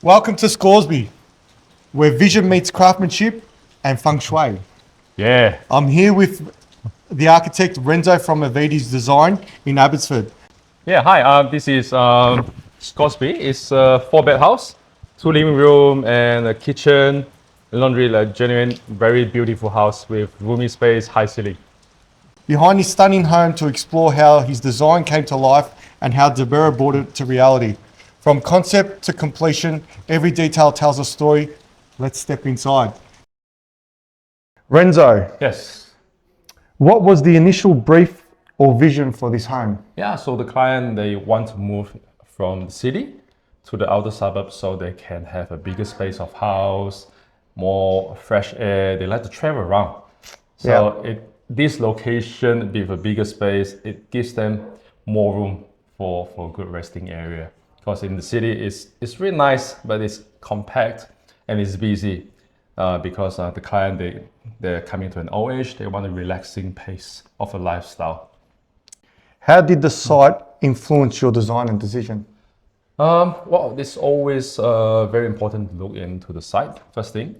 Welcome to Scoresby, where vision meets craftsmanship and feng shui. Yeah. I'm here with the architect Renzo from EVADY'S Design in Abbotsford. Yeah, hi. This is Scoresby. It's a 4-bed house, 2 living room and a kitchen, laundry, like genuine, very beautiful house with roomy space, high ceiling. Behind his stunning home to explore how his design came to life and how Dibera brought it to reality. From concept to completion, every detail tells a story. Let's step inside. Renzo, Yes. what was the initial brief or vision for this home? Yeah, so the client, they want to move from the city to the outer suburbs so they can have a bigger space of house, more fresh air. They like to travel around. So this location with a bigger space, it gives them more room for a good resting area. Because in the city, it's really nice, but it's compact and it's busy. Because the client, they're coming to an old age, they want a relaxing pace of a lifestyle. How did the site influence your design and decision? Well, it's always very important to look into the site. First thing,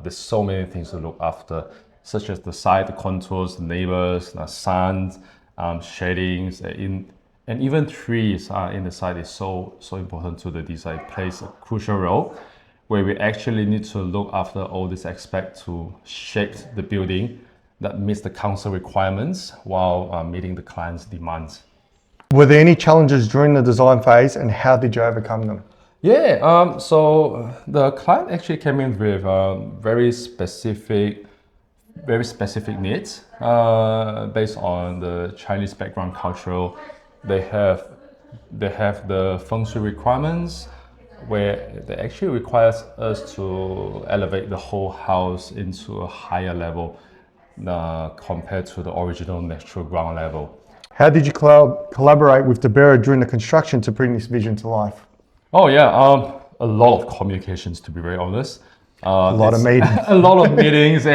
there's so many things to look after, such as the site, the contours, the neighbors, the sun, shadings, and even trees in the site is so important to the design. It plays a crucial role where we actually need to look after all these aspects to shape the building that meets the council requirements while meeting the client's demands. Were there any challenges during the design phase and how did you overcome them? Yeah, so the client actually came in with very specific needs based on the Chinese background cultural. They have the feng shui requirements where they actually requires us to elevate the whole house into a higher level compared to the original natural ground level. How did you collaborate with Dibera during the construction to bring this vision to life? Oh yeah, a lot of communications, to be very honest. A lot of meetings. A lot of meetings,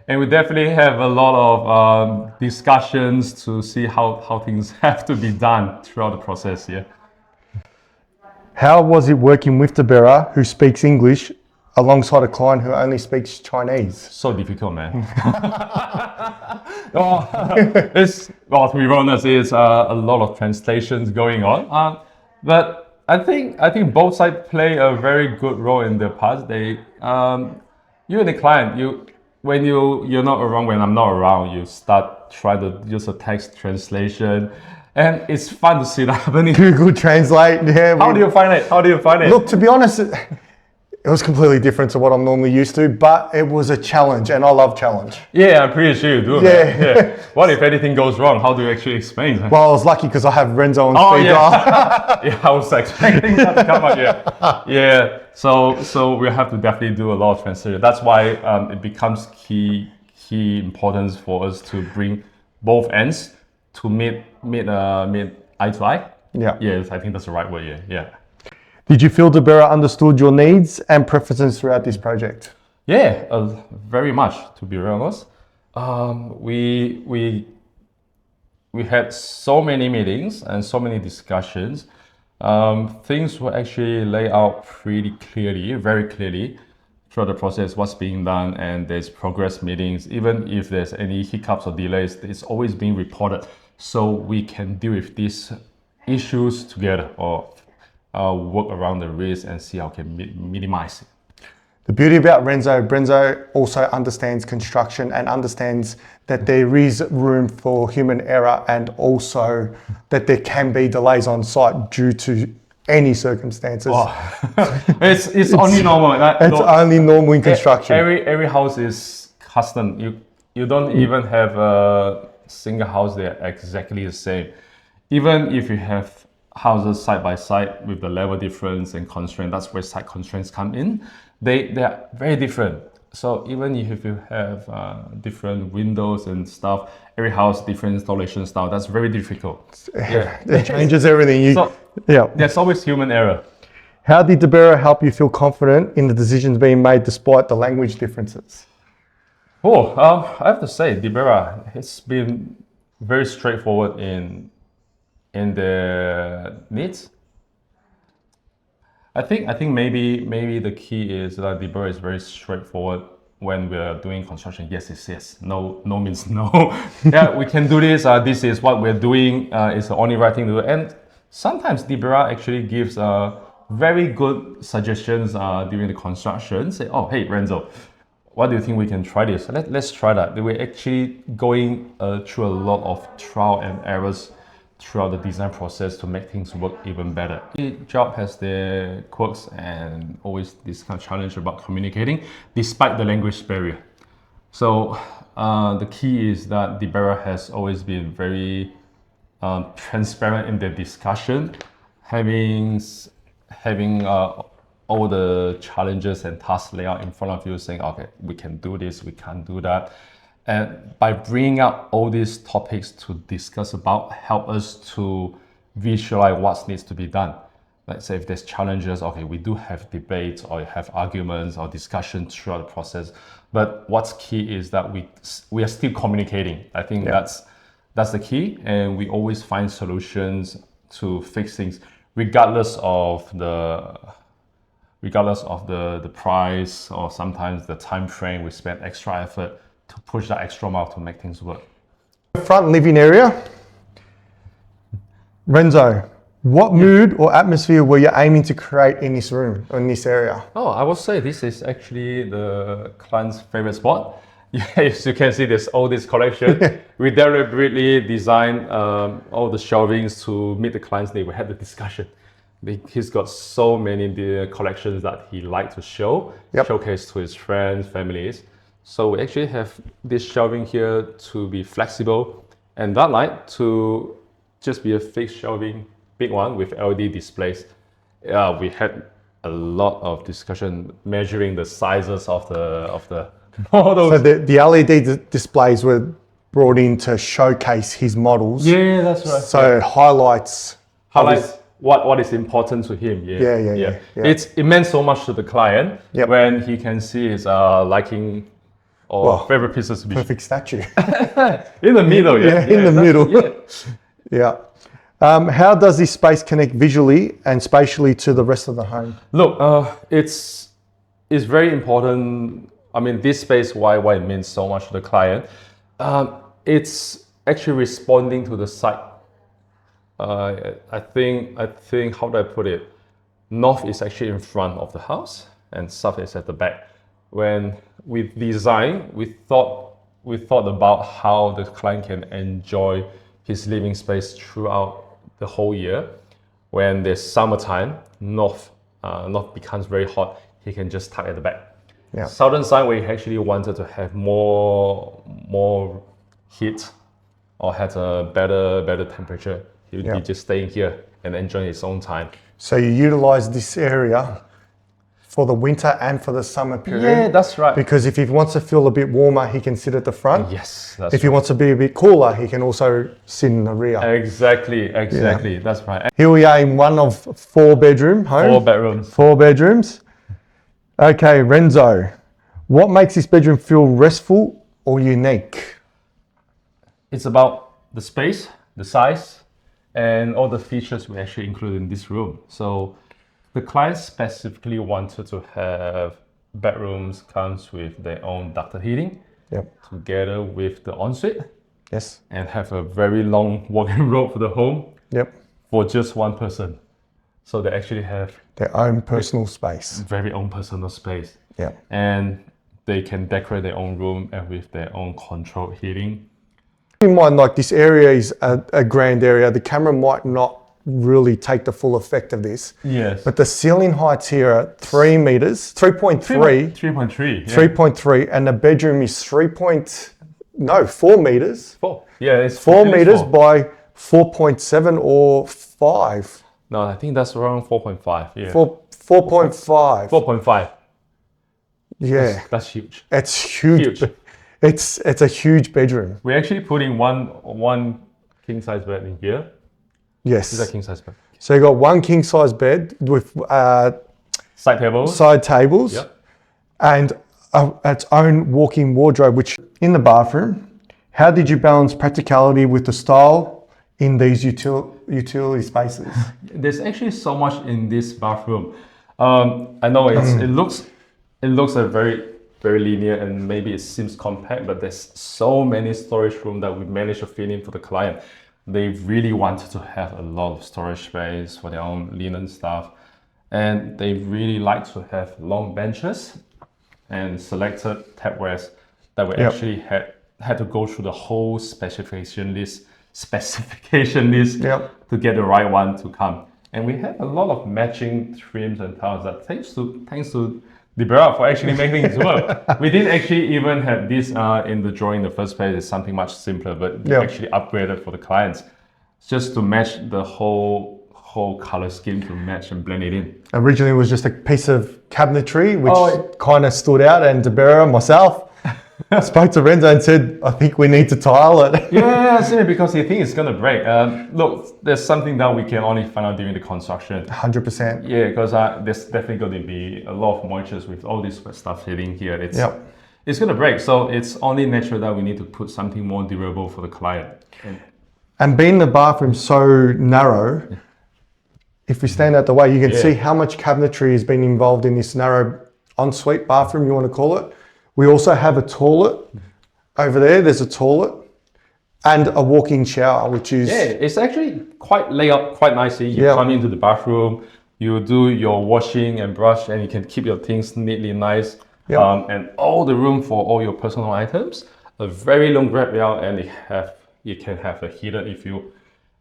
and we definitely have a lot of discussions to see how things have to be done throughout the process. Yeah. How was it working with Dibera, who speaks English, alongside a client who only speaks Chinese? So difficult, man. To be honest, it's a lot of translations going on. But I think both sides play a very good role in the past. You and the client, when you're not around, when I'm not around, you start trying to use a text translation, and it's fun to see that happening. Google Translate. Yeah. How do you find it? Look, to be honest, it was completely different to what I'm normally used to, but it was a challenge, and I love challenge. Yeah, I'm pretty sure you do. Yeah. What if anything goes wrong? How do you actually explain? Well, I was lucky because I have Renzo on speaker. Yeah, I was expecting that to come out. Yeah. So we have to definitely do a lot of translation. That's why it becomes key importance for us to bring both ends to meet eye to eye. Yeah. Yes, I think that's the right word. Yeah. Did you feel Dibera understood your needs and preferences throughout this project? Yeah, very much, to be real honest. We had so many meetings and so many discussions. Things were actually laid out pretty clearly, very clearly throughout the process, what's being done, and there's progress meetings. Even if there's any hiccups or delays, it's always being reported so we can deal with these issues together or work around the risk and see how we can minimize it. The beauty about Renzo also understands construction and understands that there is room for human error and also that there can be delays on site due to any circumstances. It's only normal. It's only normal in construction. Every house is custom. You don't even have a single house that are exactly the same. Even if you have houses side by side with the level difference and constraint, that's where site constraints come in. They are very different. So even if you have different windows and stuff, every house different installation style. That's very difficult. Yeah, it changes everything. There's always human error. How did Dibera help you feel confident in the decisions being made despite the language differences? I have to say, Dibera has been very straightforward in their needs. I think maybe the key is that Dibera is very straightforward when we're doing construction. Yes is yes. No means no. Yeah, we can do this. This is what we're doing. It's the only right thing to do. And sometimes Dibera actually gives very good suggestions during the construction. Say, oh, hey, Renzo, what do you think we can try this? Let's try that. We're actually going through a lot of trial and errors throughout the design process to make things work even better. Each job has their quirks and always this kind of challenge about communicating despite the language barrier. So the key is that Dibera has always been very transparent in their discussion, having all the challenges and tasks laid out in front of you, saying, okay, we can do this, we can't do that. And by bringing up all these topics to discuss about, help us to visualize what needs to be done. Let's say if there's challenges, okay, we do have debates or have arguments or discussions throughout the process. But what's key is that we are still communicating. I think that's the key, and we always find solutions to fix things, regardless of the price or sometimes the time frame. We spend extra effort to push that extra mile to make things work. Front living area. Renzo, what mood or atmosphere were you aiming to create in this room, or in this area? Oh, I would say this is actually the client's favorite spot. As you can see, there's all this collection. We deliberately designed all the shelvings to meet the client's need. We had the discussion. He's got so many the collections that he likes to showcase to his friends, families. So we actually have this shelving here to be flexible, and that light to just be a fixed shelving, big one with LED displays. We had a lot of discussion measuring the sizes of the models. So the LED displays were brought in to showcase his models. Yeah, that's right. So it highlights what is important to him. Yeah. It meant so much to the client when he can see his liking or favorite pieces to be perfect statue. In the middle, in the middle. Yeah. How does this space connect visually and spatially to the rest of the home? Look, it's very important. I mean, this space, why it means so much to the client. It's actually responding to the site. I think, how do I put it? North is actually in front of the house and south is at the back. When we designed, we thought about how the client can enjoy his living space throughout the whole year. When there's summertime, north becomes very hot, he can just tuck at the back. Yeah. Southern side, we actually wanted to have more heat or had a better temperature. He'd be just staying here and enjoying his own time. So you utilize this area for the winter and for the summer period. Yeah, that's right. Because if he wants to feel a bit warmer, he can sit at the front. Yes, that's If he wants to be a bit cooler, he can also sit in the rear. Exactly. That's right. Here we are in one of 4-bedroom home. 4 bedrooms. 4 bedrooms. Okay, Renzo, what makes this bedroom feel restful or unique? It's about the space, the size, and all the features we actually include in this room. So the client specifically wanted to have bedrooms comes with their own ducted heating, together with the ensuite, and have a very long walk-in road for the home, for just one person. So they actually have their own personal space, very own personal space, Yeah. and they can decorate their own room and with their own controlled heating. In mind, like this area is a grand area. The camera might not really take the full effect of this. Yes. But the ceiling heights here are 3 meters, 3.3. 3.3. 3.3, and the bedroom is 4 meters. 4. Yeah, it's 4 meters by 4.7 or 5. No, I think that's around 4.5. Yeah. 4.5. 4.5. Yeah. That's huge. It's huge. It's a huge bedroom. We're actually putting one king size bed in here. Yes. This is a king size bed. So you got one king size bed with side tables. Yep. And its own walk-in wardrobe, which in the bathroom. How did you balance practicality with the style in these utility spaces? There's actually so much in this bathroom. I know it looks a very linear and maybe it seems compact, but there's so many storage room that we managed to fit in for the client. They really wanted to have a lot of storage space for their own linen stuff, and they really like to have long benches and selected tapwares that we actually had to go through the whole specification list to get the right one to come. And we had a lot of matching trims and tiles that thanks to Dibera for actually making it work. We didn't actually even have this in the drawing in the first place. It's something much simpler, but we actually upgraded for the clients just to match the whole color scheme to match and blend it in. Originally, it was just a piece of cabinetry, which kind of stood out, and Dibera, myself, spoke to Renzo and said, I think we need to tile it. Yeah, simply because you think it's going to break. Look, there's something that we can only find out during the construction. 100%. Yeah, because there's definitely going to be a lot of moisture with all this stuff hitting here. It's going to break. So it's only natural that we need to put something more durable for the client. And being the bathroom so narrow, if we stand out the way, you can see how much cabinetry has been involved in this narrow ensuite bathroom, you want to call it. We also have a toilet over there. There's a toilet and a walk-in shower, which is... Yeah, it's actually quite laid up quite nicely. You come into the bathroom, you do your washing and brush, and you can keep your things neatly nice. And all the room for all your personal items. A very long grab rail, and you can have a heater if you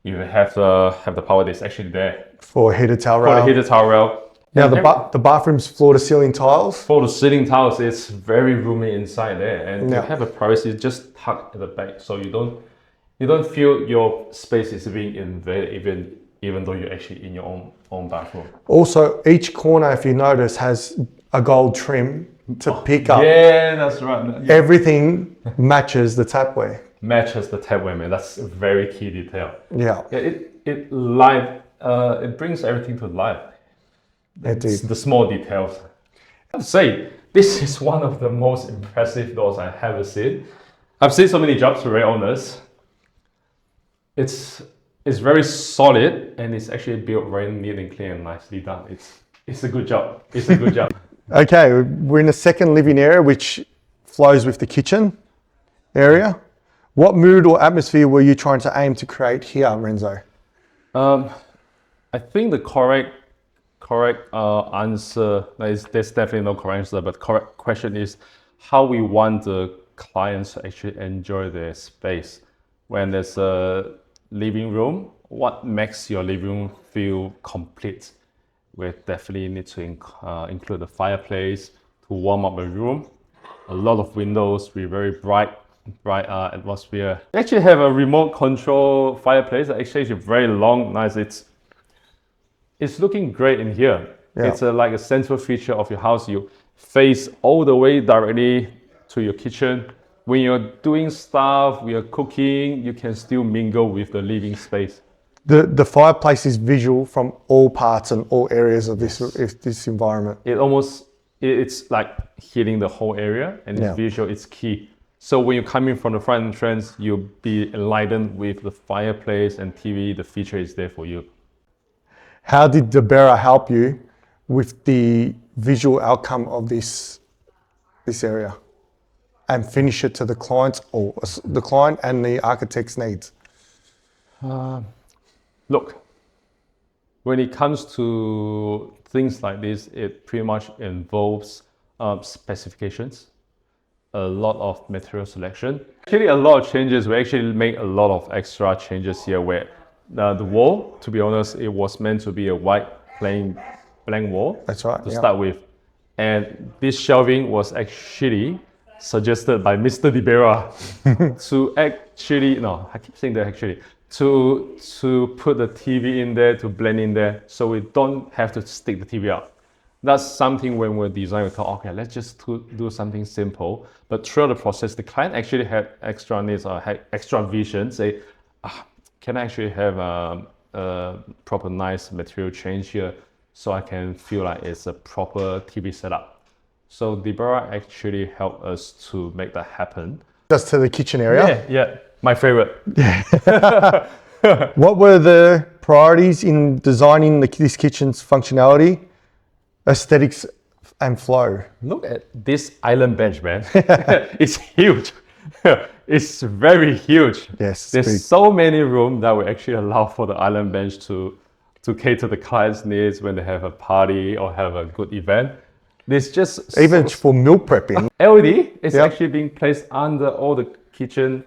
have the power that's actually there. For a heated towel rail. For the heated towel rail. Now the bathroom's floor-to-ceiling tiles. Floor-to-ceiling tiles, it's very roomy inside there, and you have a privacy just tucked at the back, so you don't feel your space is being invaded, even though you're actually in your own bathroom. Also, each corner, if you notice, has a gold trim to pick up. Yeah, that's right. Everything matches the tapware. Matches the tapware, man. That's a very key detail. Yeah. It brings everything to life. It's the small details. I have to say, this is one of the most impressive doors I have seen. I've seen so many jobs for owners. It's very solid, and it's actually built very neat and clean and nicely done. It's a good job. It's a good job. Okay, we're in the second living area, which flows with the kitchen area. What mood or atmosphere were you trying to aim to create here, Renzo? I think the correct answer, there's definitely no correct answer, but correct question is how we want the clients to actually enjoy their space. When there's a living room, what makes your living room feel complete? We definitely need to include a fireplace to warm up the room, a lot of windows with very bright atmosphere. We actually have a remote control fireplace that actually is very long, nice. It's looking great in here. Yeah. It's like a central feature of your house. You face all the way directly to your kitchen. When you're doing stuff, when you're cooking, you can still mingle with the living space. The fireplace is visual from all parts and all areas of this environment. It's like hitting the whole area, and it's visual, it's key. So when you come in from the front entrance, you'll be enlightened with the fireplace and TV. The feature is there for you. How did Dibera help you with the visual outcome of this area and finish it to the client and the architect's needs? Look, when it comes to things like this, it pretty much involves specifications, a lot of material selection. Actually, a lot of changes. We actually make a lot of extra changes here where the wall, to be honest, it was meant to be a white plain blank wall. That's right. To start with. And this shelving was actually suggested by Mr. Dibera to actually, no, I keep saying that actually, to put the TV in there, to blend in there, so we don't have to stick the TV out. That's something when we're designing, we thought, okay, let's just do something simple. But throughout the process, the client actually had extra needs or had extra vision, say, can I actually have a proper nice material change here so I can feel like it's a proper TV setup. So Dibera actually helped us to make that happen. Just to the kitchen area? Yeah, my favorite. What were the priorities in designing this kitchen's functionality Aesthetics and flow. Look at this island bench, man. It's huge. It's very huge. Yes, There's big. so many room that we actually allow for the island bench to cater the client's needs when they have a party or have a good event. There's just Even for meal prepping. LED is Yep. actually being placed under all the kitchen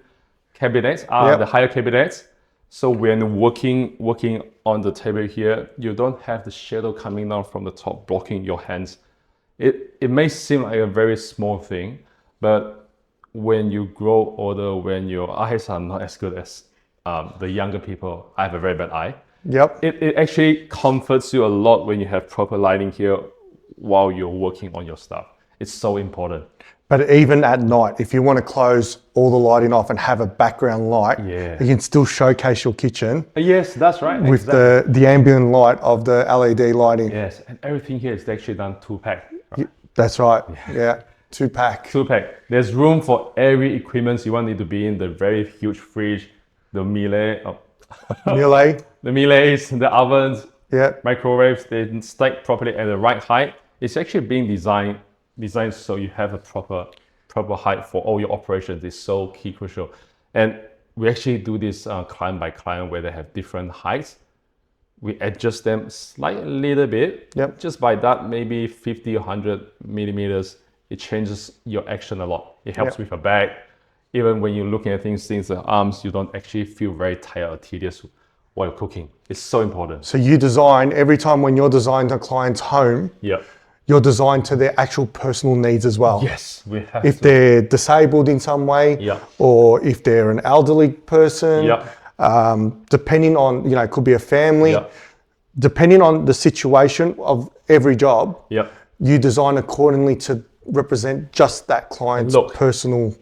cabinets, Yep. the higher cabinets. So when working on the table here, you don't have the shadow coming down from the top blocking your hands. It may seem like a very small thing, but when you grow older, when your eyes are not as good as the younger people, I have a very bad eye. Yep. It actually comforts you a lot when you have proper lighting here while you're working on your stuff. It's so important. But even at night, if you want to close all the lighting off and have a background light, Yeah. you can still showcase your kitchen Yes, that's right. with exactly. the ambient light of the LED lighting. Yes, and everything here is actually done 2-pack. That's right. Yeah. 2-pack. 2-pack. There's room for every equipment you want it to be in. The very huge fridge, the Melee. the melees, the ovens, Yeah. microwaves, they stack properly at the right height. It's actually being designed so you have a proper height for all your operations. It's so key crucial. And we actually do this client by client where they have different heights. We adjust them slightly a little bit. Yep. Just by that, maybe 50 or 100 millimeters, it changes your action a lot. It helps Yep. with your back. Even when you're looking at things the arms, you don't actually feel very tired or tedious while you're cooking. It's so important. So you design, every time when you're designing a client's home, Yeah. you're designed to their actual personal needs as well. Yes, we have If to. they're disabled in some way, Yeah. or if they're an elderly person, Yeah. depending on, it could be a family, Yeah. depending on the situation of every job, Yeah. you design accordingly to represent just that client's Look. personal.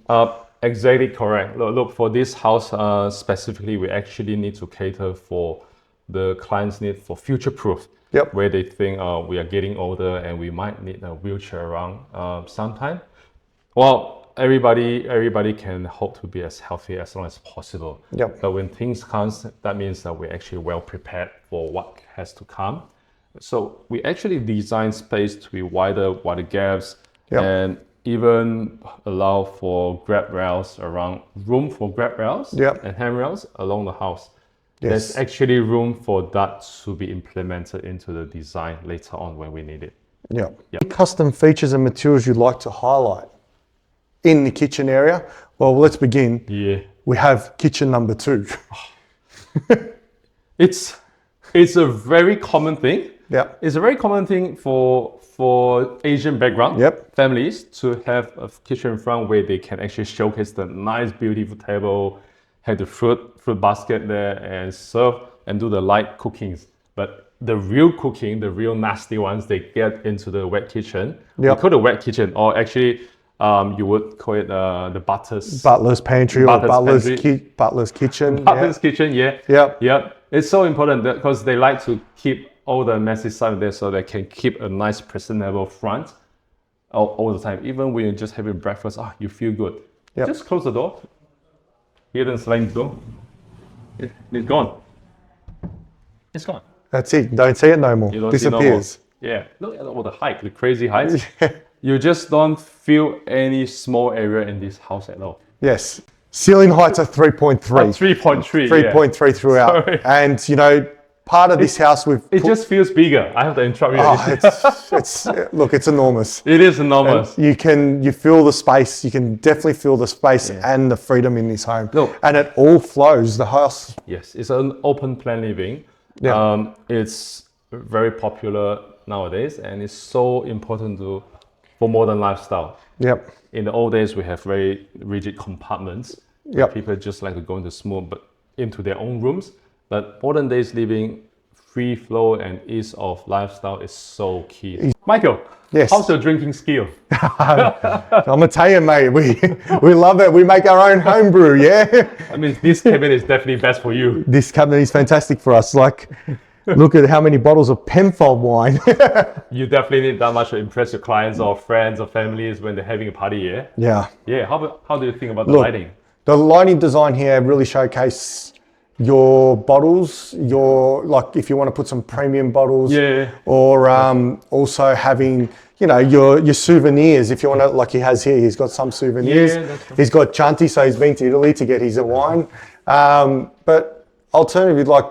Exactly correct. Look, for this house specifically, we actually need to cater for the client's need for future proof. Yep. Where they think we are getting older and we might need a wheelchair around sometime. Well, everybody can hope to be as healthy as long as possible. Yep. But when things come, that means that we're actually well prepared for what has to come. So we actually design space to be wider gaps, Yep. and even allow for grab rails around, room for grab rails Yep. and handrails along the house. Yes. There's actually room for that to be implemented into the design later on when we need it. Yeah. Yep. Custom features and materials you'd like to highlight in the kitchen area? Well, let's begin. Yeah. We have kitchen number 2. It's a very common thing. Yeah. It's a very common thing for Asian background Yep. families to have a kitchen in front where they can actually showcase the nice, beautiful table, have the fruit basket there, and serve and do the light cookings. But the real cooking, the real nasty ones, they get into the wet kitchen. Yep. We call it a wet kitchen, or actually you would call it the butler's Pantry or Butler's pantry. butler's kitchen. Butler's kitchen, yeah. Yep. Yep. It's so important because they like to keep all the messy stuff there so they can keep a nice presentable front all the time. Even when you're just having breakfast, you feel good. Yep. Just close the door. Here then slam the door. It's gone. It's gone. That's it. Don't see it no more. You don't see no more. Disappears. Yeah. Look at all the height, the crazy heights. You just don't feel any small area in this house at all. Yes. Ceiling heights are 3.3. 3.3. 3.3 throughout. Sorry. And, part of this house we've It just feels bigger. I have to interrupt you. look, it's enormous. It is enormous. You feel the space. You can definitely feel the space and the freedom in this home. Look. And it all flows. The house. Yes, it's an open plan living. Yeah. It's very popular nowadays, and it's so important for modern lifestyle. Yep. In the old days, we have very rigid compartments. Yep. People just like to go into their own rooms. But modern days living, free flow and ease of lifestyle is so key. Michael, Yes. how's your drinking skill? I'm gonna tell you, mate. We love it. We make our own home brew. Yeah. I mean, this cabinet is definitely best for you. This cabinet is fantastic for us. Like, look at how many bottles of Penfold wine. You definitely need that much to impress your clients or friends or families when they're having a party, yeah? Yeah. Yeah, how do you think about the Look, lighting? The lighting design here really showcase your bottles, your like if you want to put some premium bottles, or also having your souvenirs. If you want to, like he has here, he's got some souvenirs. He's got Chianti, so he's been to Italy to get his wine. But alternatively, like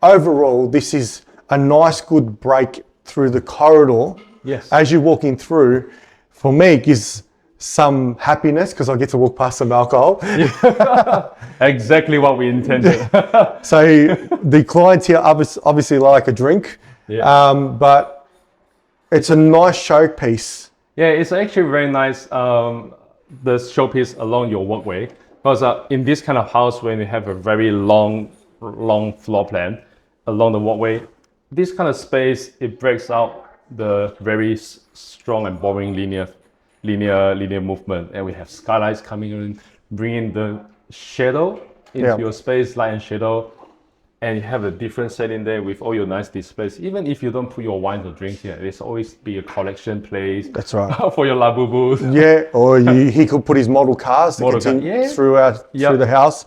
overall, this is a nice, good break through the corridor. Yes. As you're walking through, for me, it gives some happiness because I get to walk past some alcohol. Exactly what we intended. So the clients here obviously like a drink, but it's a nice showpiece. Yeah, it's actually very nice, the showpiece along your walkway. Because in this kind of house, when you have a very long floor plan along the walkway, this kind of space, it breaks out the very strong and boring linear movement. And we have skylights coming in, bringing the shadow into your space, light and shadow. And you have a different setting there with all your nice displays. Even if you don't put your wine or drink here, there's always be a collection place. That's right. For your labubus. Yeah, or he could put his model cars through the house.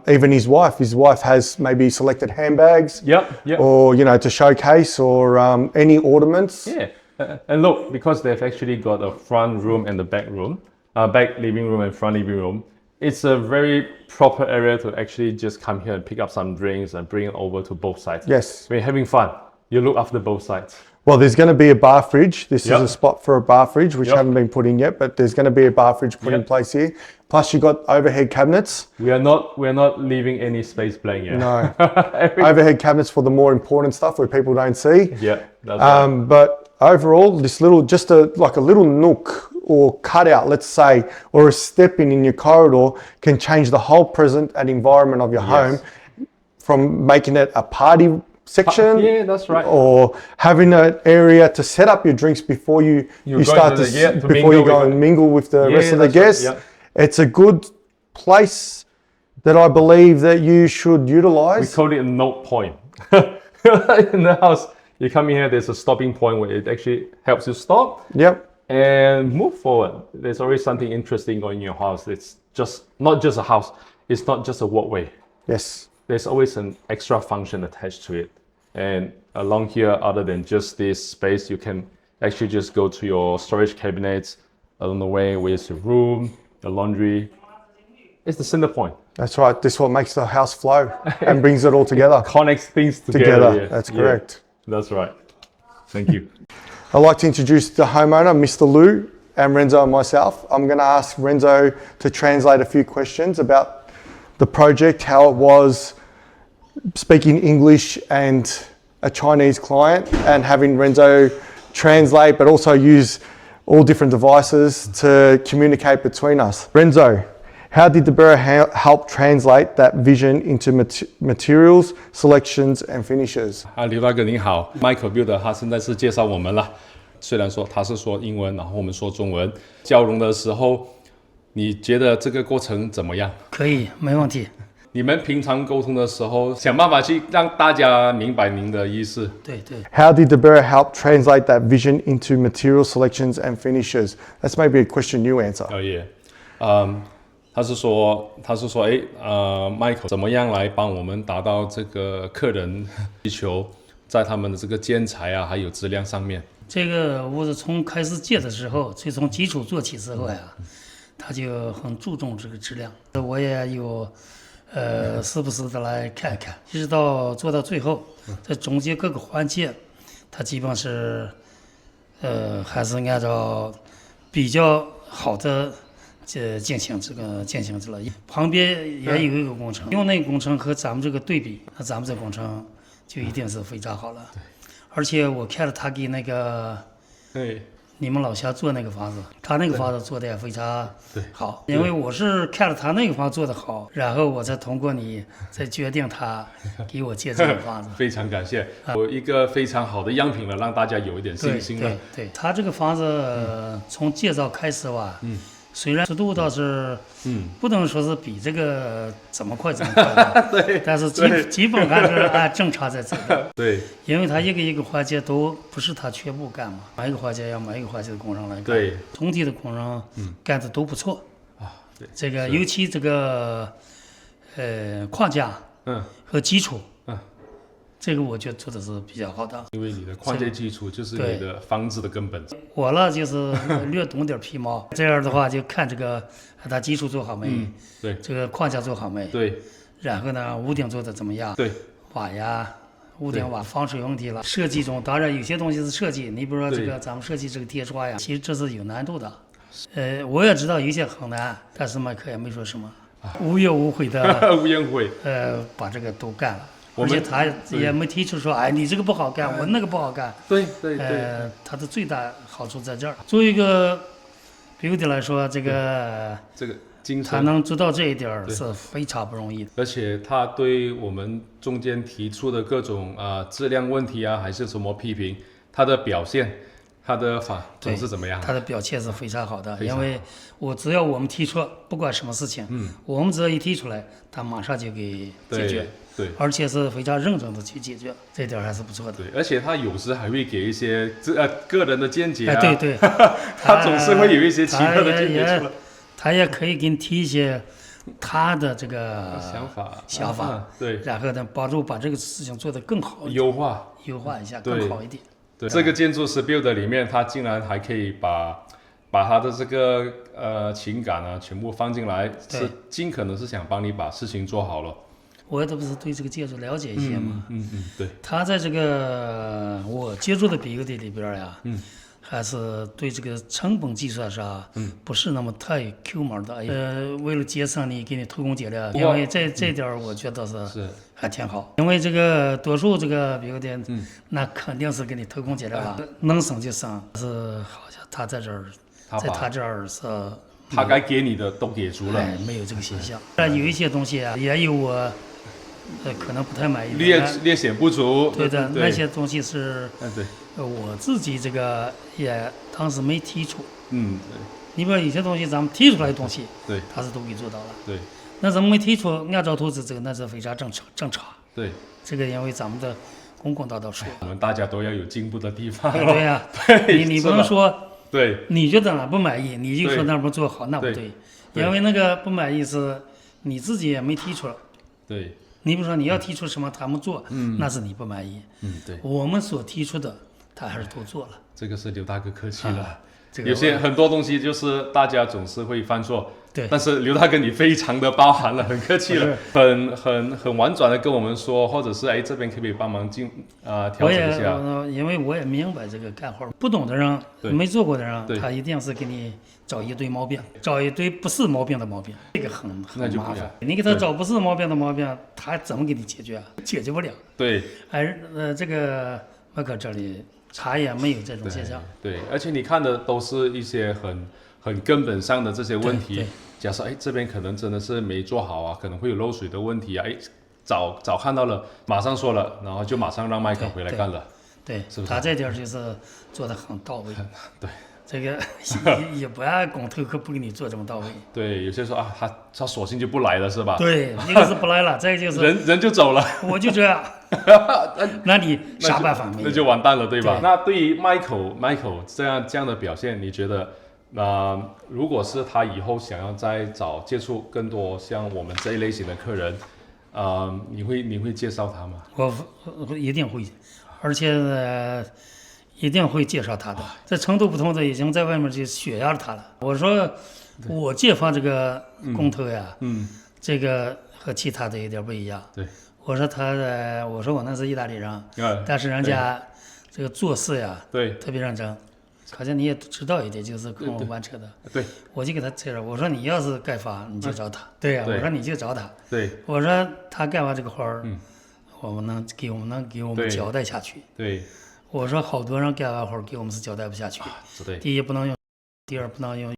Even his wife has maybe selected handbags. Or to showcase, or any ornaments. And look, because they've actually got a front room and the back room, back living room and front living room. It's a very proper area to actually just come here and pick up some drinks and bring it over to both sides. Yes. When you're having fun, you look after both sides. Well, there's going to be a bar fridge. This is a spot for a bar fridge, which haven't been put in yet, but there's going to be a bar fridge put in place here. Plus, you got overhead cabinets. We are not leaving any space blank yet. No. Overhead cabinets for the more important stuff where people don't see. Yeah, that's right. But overall, this little, like a little nook or cutout, let's say, or a step in your corridor can change the whole present and environment of your home, from making it a party section, that's right, or having an area to set up your drinks before you go and mingle with the rest of the guests. It's a good place that I believe that you should utilize. We call it a note point. In the house, you come in here, there's a stopping point where it actually helps you stop. And move forward. There's always something interesting going in your house. It's just not just a house. It's not just a walkway. Yes. There's always an extra function attached to it. And along here, other than just this space, you can actually just go to your storage cabinets along the way, where's your room, the laundry. It's the center point. That's right. This is what makes the house flow and brings it all together. Connects things together. Yeah. That's correct. That's right. Thank you. I'd like to introduce the homeowner, Mr. Liu, and Renzo and myself. I'm going to ask Renzo to translate a few questions about the project, how it was speaking English and a Chinese client, and having Renzo translate, but also use all different devices to communicate between us. Renzo, how did Dibera help translate that vision into materials, selections, and finishes? 刘大哥您好 ，Michael Builder 他现在是介绍我们了。虽然说他是说英文，然后我们说中文，交融的时候，你觉得这个过程怎么样？可以，没问题。你们平常沟通的时候，想办法去让大家明白您的意思。对对。How did Dibera help translate that vision into material selections and finishes? That's maybe a question you answer. 他是说，Michael 怎么样来帮我们达到这个客人需求，在他们的这个建材啊，还有质量上面。这个屋子从开始建的时候，就从基础做起之后呀，他就很注重这个质量。我也有，时不时的来看看，一直到做到最后，在中间各个环节，他基本是，还是按照比较好的。进行这了，旁边也有一个工程，用那个工程和咱们这个对比，那咱们这工程就一定是非常好了。而且我看了他给那个，你们老乡做那个房子，他那个房子做的也非常好。因为我是看了他那个房子做的好，然后我才通过你再决定他给我建这个房子。非常感谢，有一个非常好的样品了，让大家有一点信心了。对，他这个房子从建造开始吧。虽然速度倒是，不能说是比这个怎么快，但是基本还是按正常在走的。对，因为它一个一个环节都不是他全部干嘛，每一个环节要每一个环节的工程来干。对，总体的工程干的都不错。对，这个尤其这个框架和基础，这个我觉得做的是比较好的。因为你的框架基础就是你的房子的根本。我呢就是略懂点皮毛，这样的话就看这个它基础做好没，对，这个框架做好没，对，然后呢屋顶做的怎么样，对，瓦呀。屋顶瓦防水问题了，设计中当然有些东西是设计，你比如说这个咱们设计这个贴刷呀，其实这是有难度的。我也知道有些很难，但是麦克也没说什么，无怨无悔的无怨悔，把这个都干了，而且他也没提出说，哎，你这个不好干，我那个不好干。对，他的最大好处在这儿。作为一个 builder 来说，这个他能做到这一点是非常不容易的。而且他对我们中间提出的各种质量问题啊，还是什么批评，他的表现。他的总是怎么样？他的表现是非常好的，因为只要我们提出，不管什么事情，我们只要一提出来，他马上就给解决，对，而且是非常认真的去解决，这点还是不错的。对，而且他有时还会给一些个人的见解啊，对，他总是会有一些奇特的见解出来，他也可以给你提一些他的这个想法，对，然后呢，帮助把这个事情做得更好，优化一下，更好一点。对，这个建筑师 build 里面，他竟然还可以把他的这个情感啊全部放进来，是尽可能是想帮你把事情做好了。我这不是对这个建筑了解一些吗？对。他在这个我接触的 build 里边呀，还是对这个成本计算上，不是那么太 Q 毛的。为了节省给你偷工减料，因为这点我觉得是还挺好。因为这个多数这个 build，那肯定是给你偷工减料了，能省就省。是好像他在这儿，在他这儿是。他该给你的都给足了，没有这个现象。但有一些东西啊，也有我可能不太满意，略显不足。对的，那些东西是，对，我自己这个也当时没提出。对。你比如有些东西咱们提出来的东西，对，他是都给做到了。对。那咱们没提出，按照投资这个那是非常正常。对。这个因为咱们的公共大道说，我们大家都要有进步的地方。对呀，你不能说。对，你觉得哪不满意，你就说那不做好，那不对，因为那个不满意是你自己也没提出来。对，你比如说你要提出什么，他们做，那是你不满意。对，我们所提出的，他还是都做了。这个是刘大哥客气了。有些很多东西就是大家总是会犯错，对。但是刘大哥你非常的包含了，很客气了，很婉转的跟我们说，或者是这边可不可以帮忙调整一下？因为我也明白这个干活不懂的人，没做过的人，他一定是给你找一堆毛病，找一堆不是毛病的毛病，这个很麻烦。你给他找不是毛病的毛病，他怎么给你解决？解决不了。对。这个麦克这里。茶也没有这种现象，对，而且你看的都是一些很根本上的这些问题。假设这边可能真的是没做好啊，可能会有漏水的问题啊，早看到了，马上说了，然后就马上让麦克回来干了。对，是不是？他这点就是做得很到位。对，这个也不按工头可不给你做这么到位。对，有些说他索性就不来了，是吧？对，一个是不来了，再就是人就走了，我就这样。那你啥办法没有？那就完蛋了，对吧？那对于 Michael 这样的表现，你觉得，如果是他以后想要再接触更多像我们这一类型的客人，你会介绍他吗？我一定会，而且一定会介绍他的。这程度不同的已经在外面就血压了他了。我说我借方这个工头呀，这个和其他的有点不一样。对。我说我那是意大利人，但是人家这个做事呀，特别认真，好像你也知道一点，就是跟我玩车的。对，我就给他介绍，我说你要是盖房，你就找他。对呀，我说你就找他。对，我说他干完这个活儿，我们能给我们交代下去。对，我说好多人干完活儿给我们是交代不下去。第一不能用，第二不能用。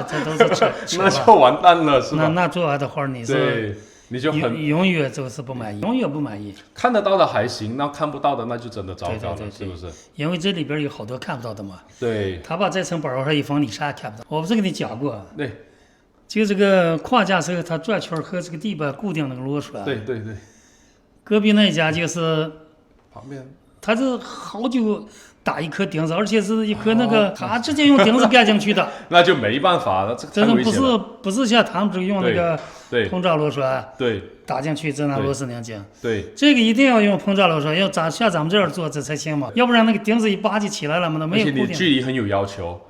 这都是扯那就完蛋了，是吧？那做完的活你是你就永远就是不满意，永远不满意。看得到的还行，那看不到的那就真的糟糕了，是不是？因为这里边有好多看不到的嘛。对。他把这层板往上一封，你啥也看不到。我不是跟你讲过？对。就这个框架时候，它转圈和这个地板固定那个螺栓。对。隔壁那一家就是旁边。它是好久打一颗钉子，而且是一颗那个，他直接用钉子干进去的。那就没办法了，这这种太危险了。不是像他们这个用那个对膨胀螺栓对打进去，再拿螺丝拧紧。对，这个一定要用膨胀螺栓，要像咱们这样做这才行嘛，要不然那个钉子一拔就起来了嘛，那而且你没有固定。距离很有要求，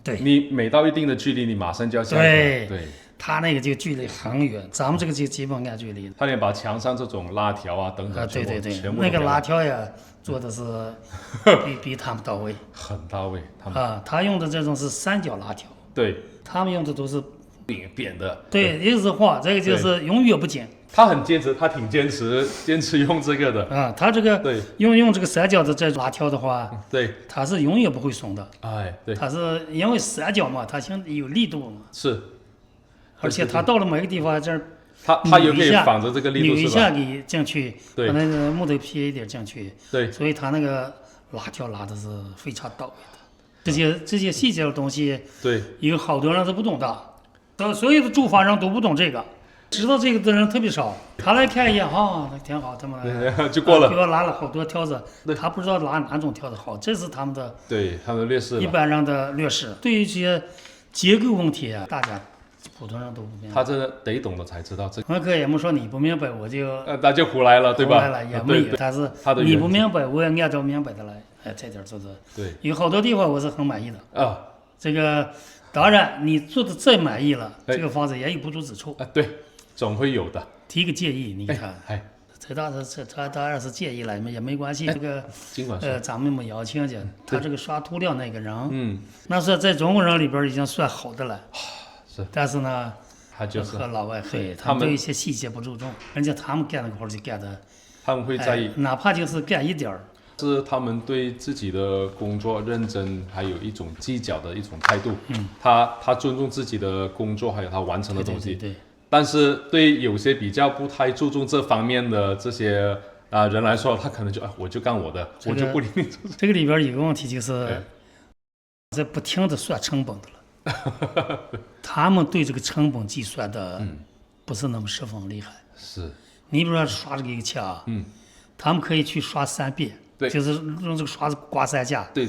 对，你每到一定的距离，你马上就要下一对个。对，他那个就距离很远，咱们这个就基本按距离的。他连把墙上这种拉条啊等等，对对对全，部那个都拉条呀做的是比他们到位很到位，他们啊。他用的这种是三角拉条，对他们用的都是扁的。对，一个是画，这个就是永远不剪他很坚持，他挺坚持用这个的。啊。他这个对用这个三角的这拉条的话，对，它是永远不会松的。哎对，它是因为三角嘛，它现有力度嘛，是，而且它到了每个地方这儿他也可以扭一下仿着这个力扭度是吧？一下给进去，把对那个木头撇一点进去，对所以它那个拉条拉的是非常到位的。这些细节的东西，对有好多人都不懂的，所有的住房人都不懂这个，知道这个的人特别少。他来看一眼，哈，那挺好，他们来就过了。给我拉了好多条子，他不知道哪种条子好，这是他们的对他们的劣势了。一般人的劣势。对于一些结构问题啊，大家普通人都不明白。他真的得懂的才知道这个，我可也没说你不明白，我就那就胡来了，对吧？来了也没有，对他是他的你不原则明白，我也按照明白的来，这点做的。对有好多地方我是很满意的。啊这个当然你做的再满意了，哎这个房子也有不足之处，啊，对，总会有的。提个建议，你看，哎，他当然是建议了，也没关系。这个尽管说，咱们没邀请去，他这个刷涂料那个人，嗯，那是在中国人里边已经算好的了。是，但是呢，他就是和老外对他们他们对一些细节不注重，人家他们干那个活儿就干的，他们会在意，哪怕就是干一点儿，是他们对自己的工作认真，还有一种计较的一种态度。他尊重自己的工作，还有他完成的东西。对，但是对有些比较不太注重这方面的这些人来说，他可能就我就干我的，我就不理你。这个里边有个问题就是哎，在不停的算成本的了，他们对这个成本计算的不是那么十分厉害。是，你比如说刷这个一个墙，他们可以去刷3遍，对就是用这个刷子刮3下，对，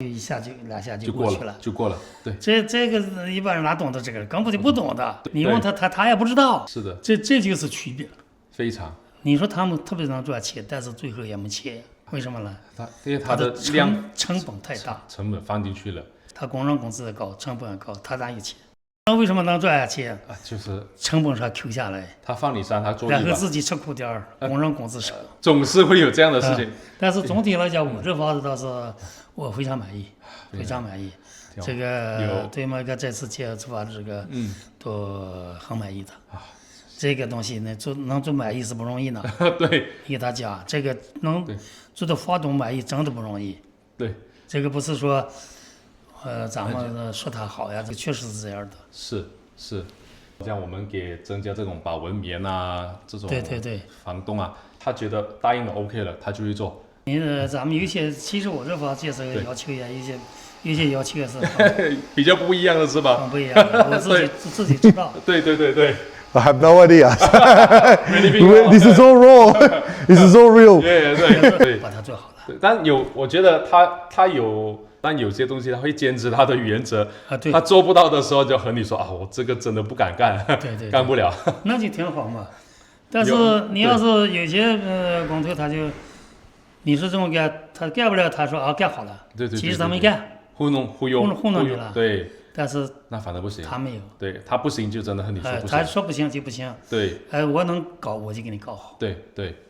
一下就2下就过去了。就过了。对，这个一般人哪懂得这个，根本就不懂的。你问他也不知道。是的，这就是区别。非常。你说他们特别能赚钱，但是最后也没钱，为什么呢？因为他的的量成本太大，成本放进去了他工人工资也高，成本也高，他哪有钱？那为什么能赚钱？啊，就是成本上 Q 下来，他放你山，他做一把，然后自己吃苦点儿，工人工资少。总是会有这样的事情。但是总体来讲，我这房子倒是我非常满意，非常满意。挺好这个有对每个这次接触房的这个都很满意的。这个东西呢，能做满意是不容易的。对你给他讲，这个能做到房东满意真的不容易。对，这个不是说，咱们说他好呀，这确实是这样的。是，像我们给增加这种保温棉啊，这种对，房东啊，他觉得答应了 OK 了，他就去做。咱们有些，其实我这房介绍要求也有些要求也是比较不一样的是吧？很不一样的，我自己知道。对， I have no idea. Really This is all raw. This is all real. 对，把它做好了。对，但我觉得他有，但有些东西他会坚持他的原则啊，对他做不到的时候就和你说我这个真的不敢干，对干不了。那就挺好嘛。但是你要是有些工头，他就你是这么干，他干不了，他说干好了，对，其实他没干，糊弄你了。对，但是那反而不行，他没有，对他不行就真的和你说不行，他说不行就不行，对，我能搞我就给你搞好，对，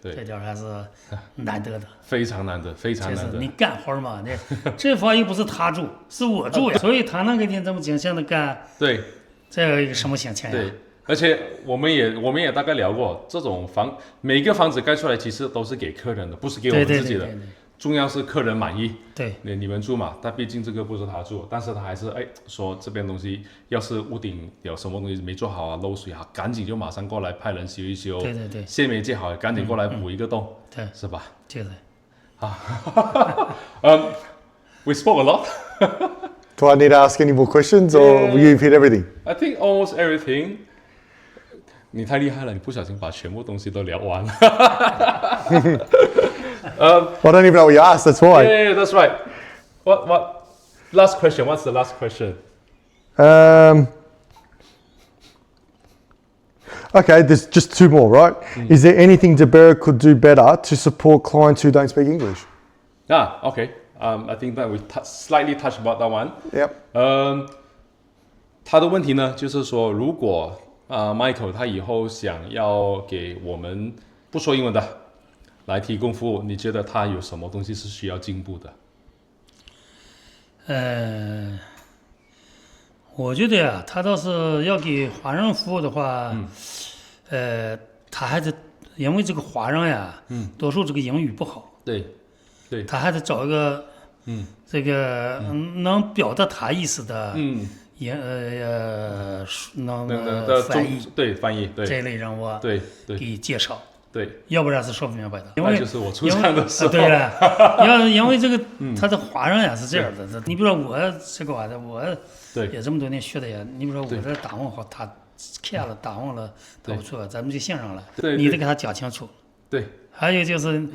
这点还是难得的，非常难得，非常难得。你干活嘛，这房又不是他住，是我住呀，所以他能给你这么精心的干，对，这有一个什么心情呀？对，而且我们也大概聊过，这种每一个房子盖出来其实都是给客人的，不是给我们自己的。重要是客人满意，对，你们住嘛，但毕竟这个不是他住，但是他还是说这边东西要是屋顶有什么东西没做好啊，漏水啊，赶紧就马上过来派人修一修，对，线没接好，赶紧过来补一个洞，对，是吧？就是，we spoke a lot. Do I need to ask any more questions, or will you hit everything? I think almost everything. 你太厉害了，你不小心把全部东西都聊完了。I don't even know what you asked. That's why. Yeah, that's right. What? Last question. What's the last question? Okay, there's just 2 more, right? Is there anything Dibera could do better to support clients who don't speak English? Okay. I think that we slightly touched about that one. Yep. 他的问题呢，就是说，如果Michael 他以后想要给我们不说英文的来提供服务，你觉得他有什么东西是需要进步的？我觉得呀，他倒是要给华人服务的话，他还得因为这个华人呀，多数这个英语不好，对，他还得找一个，这个能表达他意思的，能翻译，对翻译，对这类人物，对给介绍，对，要不然是说不明白的。因那为就是我出场的时候，对了，因为这个他的华人呀是这样的，你比如说我这个玩的，我也这么多年学的呀，你比如说我这打问好，他看了打问了，他不错，咱们就信上了，你得给他讲清楚。对，还有就是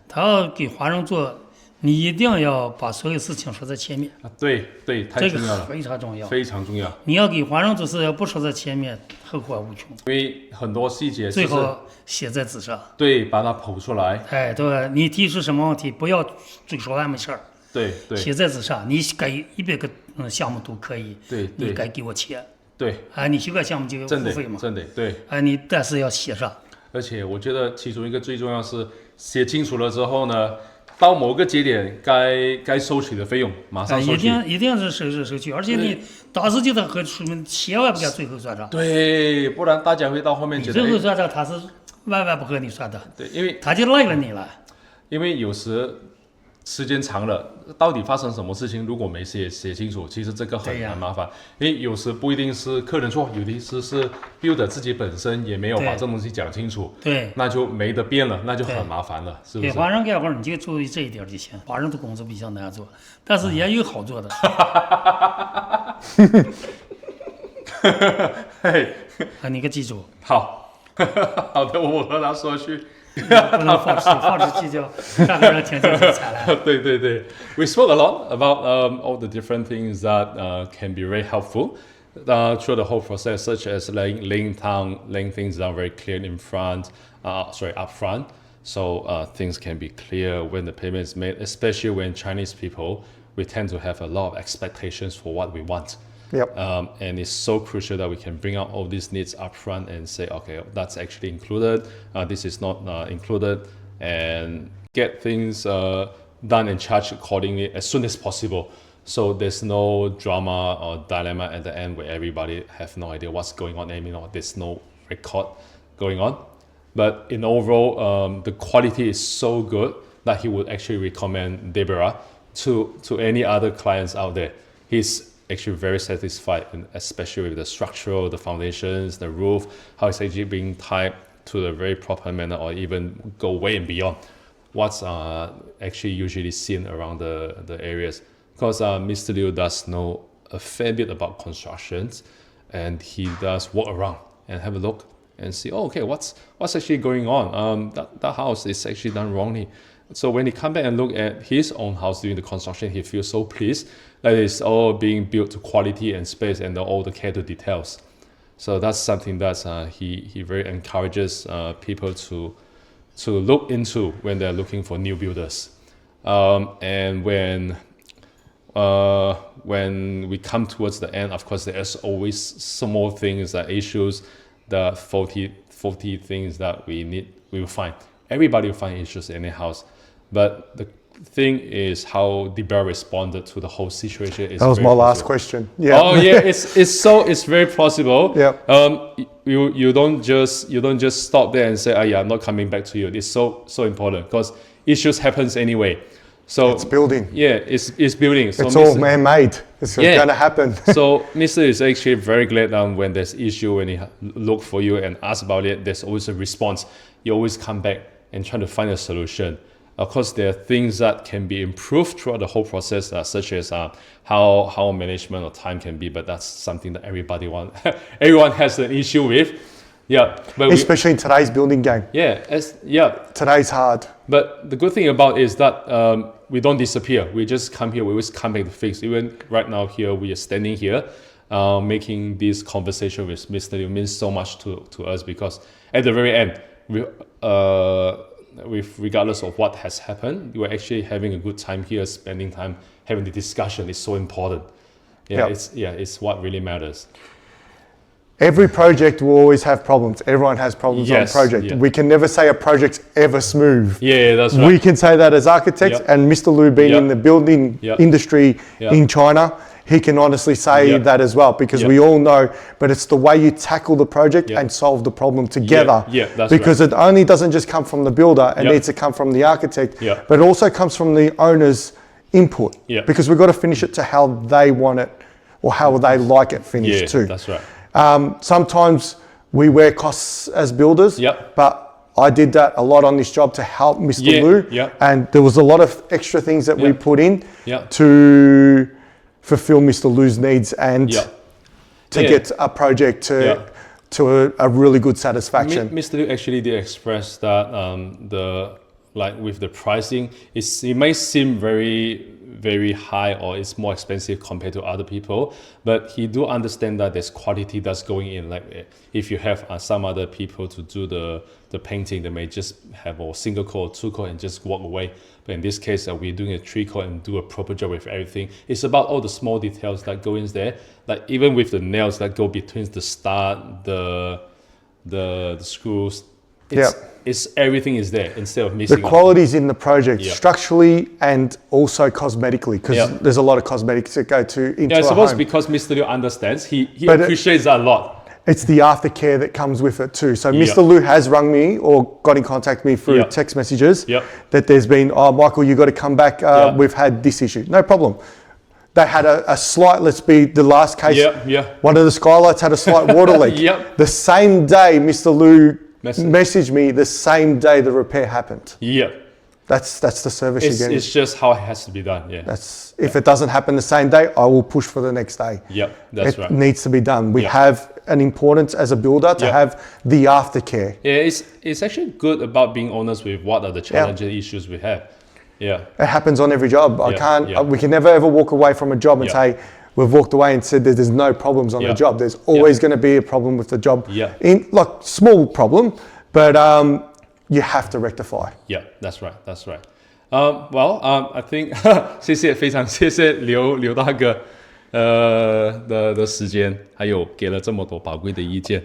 他要给华人做。你一定要把所有事情说在前面。对，太重要了，这个非常重要，非常重要。你要给华人做事，要不说在前面，后患无穷。因为很多细节最后写在纸上。对，把它剖出来。哎，对，你提出什么问题，不要嘴说完没事儿。对，写在纸上，你改100个项目都可以。对，你该给我钱。对，你修改项目就付费嘛。真的，对。你但是要写上。而且我觉得其中一个最重要是写清楚了之后呢。到某个节点该收取的费用，马上收取。一定是收取，而且你当时就得和出门，千万不要最后算账。对，不然大家会到后面觉得最后算账他是万万不和你算的。对，因为他就赖了你了。因为有时时间长了，到底发生什么事情，如果没写清楚，其实这个很麻烦。因为有时不一定是客人错，有的是 builder 自己本身也没有把这东西讲清楚，对，那就没得变了，那就很麻烦了，是不是？给华人干活你就注意这一点就行。华人的工作比较难做，但是也有好做的。你可记住。好的，我和他说去。不能放弃计较，让人听清楚才来。对。We spoke a lot about all the different things that can be very helpful throughout the whole process, such as laying things down very clear in front, up front, so things can be clear when the payment is made. Especially when Chinese people, we tend to have a lot of expectations for what we want. Yep. And it's so crucial that we can bring out all these needs up front and say, okay, that's actually included. This is not included, and get things done and charged accordingly as soon as possible. So there's no drama or dilemma at the end where everybody have no idea what's going on anymore. There's no record going on. But in overall, the quality is so good that he would actually recommend Dibera to any other clients out there. He's actually very satisfied, and especially with the structural, the foundations, the roof, how it's actually being tied to the very proper manner, or even go way and beyond what's actually usually seen around the areas. Because Mr. Liu does know a fair bit about constructions, and he does walk around and have a look and see, oh, okay, what's actually going on? That house is actually done wrongly. So when he come back and look at his own house during the construction, he feels so pleased that it's all being built to quality and space and all the care to details. So that's something that he very encourages people to look into when they're looking for new builders. And when we come towards the end, of course, there's always some more things, issues, the faulty things that we will find. Everybody will find issues in a house. But the thing is how Dibera responded to the whole situation. That was my last question. Yeah. Oh yeah, it's very possible. Yeah. You don't just stop there and say, oh yeah, I'm not coming back to you. It's so important because issues happens anyway. So it's building. Yeah, it's building. So it's all man-made. It's going to happen. So Mr. is actually very glad when there's issue, when he look for you and ask about it, there's always a response. You always come back and try to find a solution. Of course, there are things that can be improved throughout the whole process, such as how management or time can be, but that's something that everyone has an issue with. Yeah, but especially in today's building game. Today's hard. But the good thing about is that we don't disappear. We just come here. We always come back to fix. Even right now here, we are standing here, making this conversation with Mr. Liu means so much to us, because at the very end, with regardless of what has happened, we're actually having a good time here, spending time having the discussion is so important. It's what really matters. Every project will always have problems. Everyone has problems on a project. We can never say a project's ever smooth. Yeah, that's right. We can say that as architects, and Mr. Liu being in the building industry in China, he can honestly say that as well, because we all know, but it's the way you tackle the project and solve the problem together. That's because right. it only doesn't just come from the builder, it needs to come from the architect, but it also comes from the owner's input, because we've got to finish it to how they want it or how they like it finished too. That's right. Sometimes we wear costs as builders, but I did that a lot on this job to help Mr. Liu, and there was a lot of extra things that we put in to fulfill Mr. Liu's needs and to get a project to a really good satisfaction. Mr. Liu actually did express that with the pricing, it may seem very high or it's more expensive compared to other people, but he do understand that there's quality that's going in. Like if you have some other people to do the painting, they may just have a single coat or two coat and just walk away. But in this case, we're doing a 3-coat and do a proper job with everything. It's about all the small details that go in there, like even with the nails that go between the stud, the screws. It's everything is there instead of missing. The quality's in the project, structurally and also cosmetically, because there's a lot of cosmetics that go into I suppose home. because Mr. Liu understands, he appreciates that a lot. It's the aftercare that comes with it too. So Mr. Liu has rung me or got in contact with me through text messages that there's been, oh, Michael, you got to come back. We've had this issue. No problem. They had a slight, let's be the last case. One of the skylights had a slight water leak. The same day Mr. Liu messaged me, the same day the repair happened. That's the service you're getting. It's just how it has to be done. If it doesn't happen the same day, I will push for the next day. That's right. It needs to be done. We have an importance as a builder to have the aftercare. It's actually good about being honest with what are the challenges, issues we have. It happens on every job. We can never ever walk away from a job and say we've walked away and said that there's no problems on the job. There's always going to be a problem with the job. Small problem, but you have to rectify. That's right. I think 非常谢谢刘大哥的时间，还有给了这么多宝贵的意见。